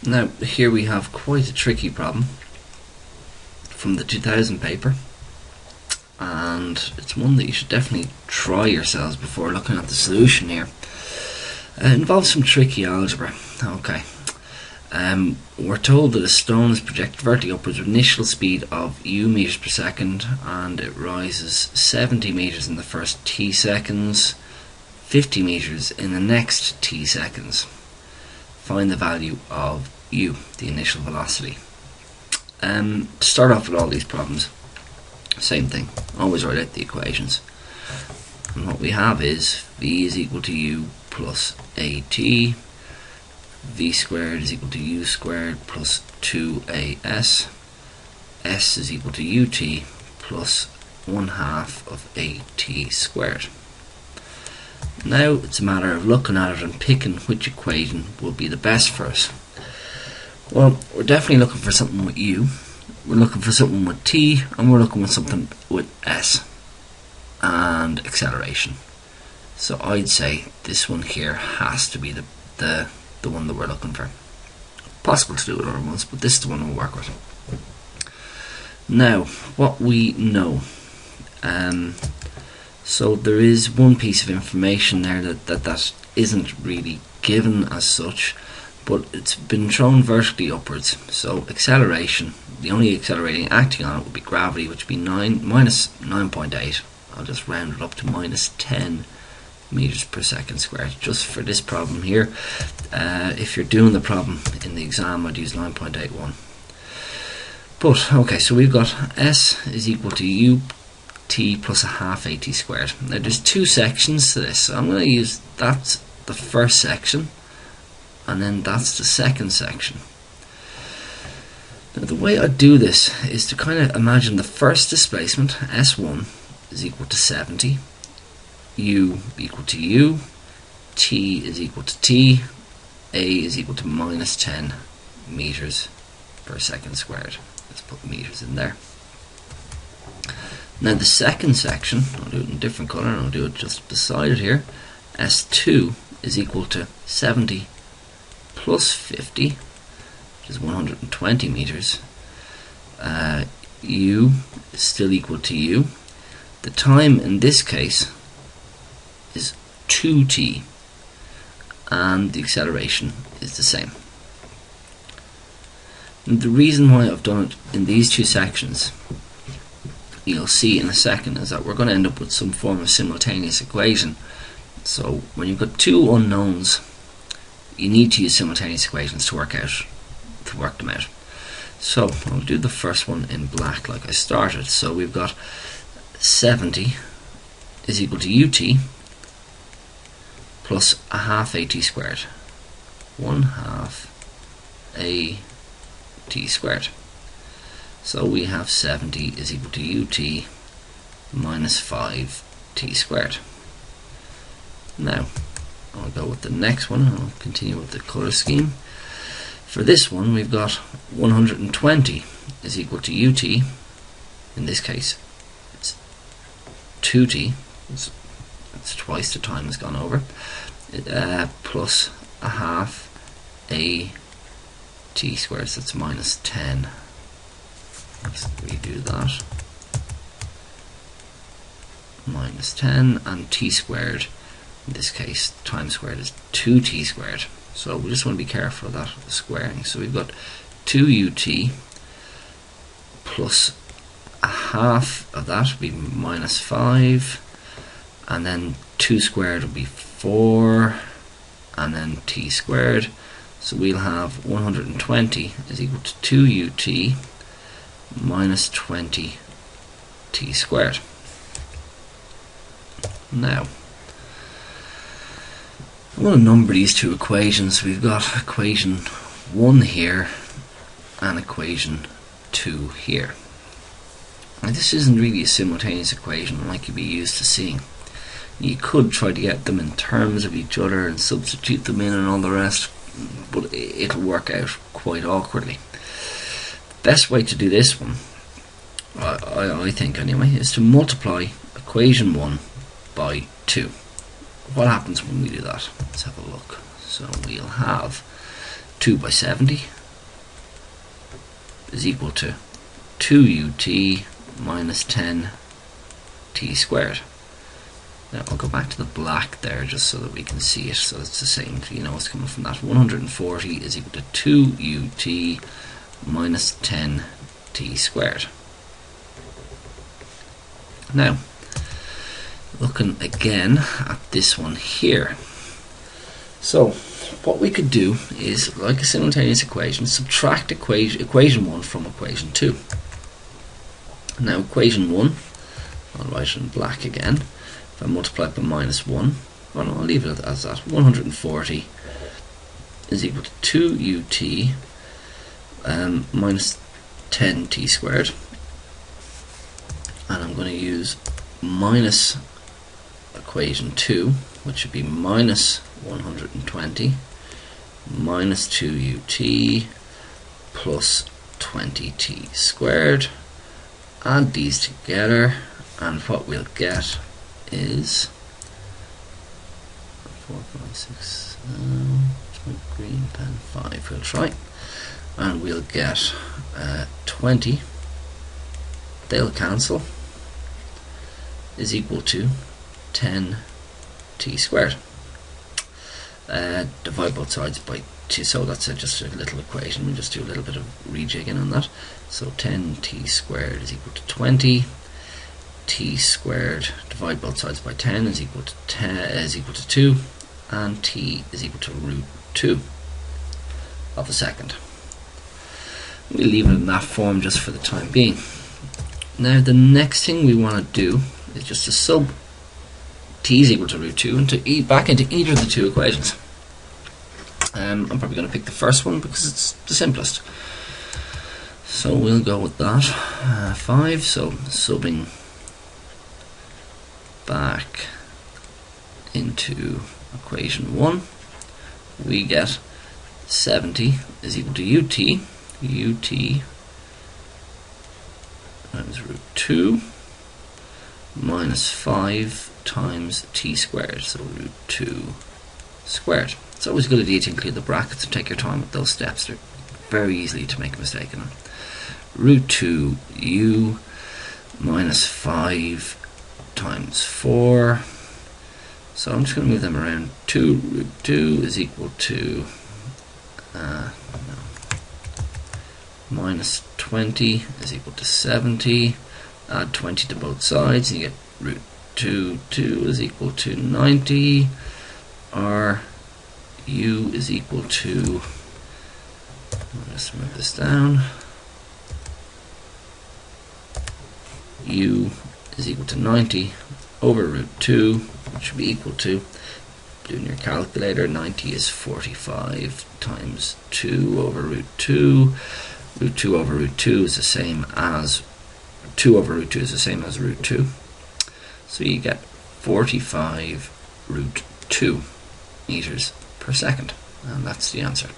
Now here we have quite a tricky problem from the 2000 paper, and it's one that you should definitely try yourselves before looking at the solution here. It involves some tricky algebra. Okay. We're told that a stone is projected vertically upwards with initial speed of u meters per second, and it rises 70 meters in the first t seconds, 50 meters in the next t seconds. Find the value of u, the initial velocity. To start off with all these problems, same thing, always write out the equations. And what we have is v is equal to u plus at, v squared is equal to u squared plus 2as, s is equal to ut plus 1/2 of at squared. Now it's a matter of looking at it and picking which equation will be the best for us. Well, we're definitely looking for something with u, we're looking for something with t, and we're looking for something with s and acceleration. So I'd say this one here has to be the one that we're looking for. Possible to do with other ones, but this is the one we'll work with. Now, what we know. So there is one piece of information there that isn't really given as such, but it's been thrown vertically upwards. So acceleration, the only accelerating acting on it would be gravity, which would be minus 9.8. I'll just round it up to minus 10 meters per second squared, just for this problem here. If you're doing the problem in the exam, I'd use 9.81. But okay, so we've got s is equal to u t plus 1/2 at squared. Now there's two sections to this, so I'm going to use that's the first section, and then that's the second section. Now the way I do this is to kind of imagine the first displacement, s1, is equal to 70, u equal to u, t is equal to t, a is equal to minus 10 meters per second squared. Let's put meters in there. Now the second section, I'll do it in a different colour and I'll do it just beside it here. S2 is equal to 70 plus 50, which is 120 meters. U is still equal to u. The time in this case is 2t, and the acceleration is the same. And the reason why I've done it in these two sections, you'll see in a second, is that we're going to end up with some form of simultaneous equation. So when you've got two unknowns, you need to use simultaneous equations to work them out. So I'll do the first one in black like I started. So we've got 70 is equal to ut plus 1/2 at squared, 1/2 at squared. So we have 70 is equal to ut minus 5t squared. Now I'll go with the next one. I'll continue with the colour scheme. For this one we've got 120 is equal to ut, in this case it's 2t, it's twice the time has gone over, plus 1/2 at squared, so it's minus 10. Let's redo that. Minus 10, and t squared, in this case time squared is 2t squared. So we just want to be careful of that squaring. So we've got 2ut plus 1/2 of that would be minus 5, and then 2 squared would be 4, and then t squared. So we'll have 120 is equal to 2ut minus 20 t squared. Now I want to number these two equations. We've got equation 1 here and equation 2 here. Now this isn't really a simultaneous equation like you'd be used to seeing. You could try to get them in terms of each other and substitute them in and all the rest, but it'll work out quite awkwardly. The best way to do this one, I think anyway, is to multiply equation 1 by 2. What happens when we do that? Let's have a look. So we'll have 2 by 70 is equal to 2ut minus 10t squared. Now I'll go back to the black there just so that we can see it, so it's the same, you know it's coming from that. 140 is equal to 2ut minus 10t squared. Now, looking again at this one here. So, what we could do is, like a simultaneous equation, subtract equation 1 from equation 2. Now, equation 1, I'll write it in black again. If I multiply it by minus 1, well, no, I'll leave it as that. 140 is equal to 2ut minus 10t squared. And I'm going to use minus equation 2, which would be minus 120 minus 2ut plus 20t squared. Add these together, and what we'll get is 4, 5, 6, my green pen, 5 we'll try, and we'll get 20, they'll cancel, is equal to 10t squared. Divide both sides by 2, so that's just a little equation. We'll just do a little bit of rejigging on that. So 10t squared is equal to 20. T squared, divide both sides by 10, is equal to 2, and t is equal to root 2 of a second. We'll leave it in that form just for the time being. Now the next thing we want to do is just to sub t is equal to root 2 into back into either of the two equations. I'm probably going to pick the first one because it's the simplest. So we'll go with that. 5, so subbing back into equation 1, we get 70 is equal to ut times root 2 minus 5 times t squared, so root 2 squared. It's always a good idea to include the brackets and take your time with those steps. They're very easy to make a mistake in them. Root 2 u minus 5 times 4. So I'm just going to move them around. 2 root 2 is equal to minus 20 is equal to 70. Add 20 to both sides and you get root 2 is equal to 90, or u is equal to, let's move this down, u is equal to 90 over root 2, which would be equal to, doing your calculator, 90 is 45 times 2 over root 2. Root 2 over root 2 is the same as 2 over root 2 is the same as root 2. So you get 45 root 2 meters per second, and that's the answer.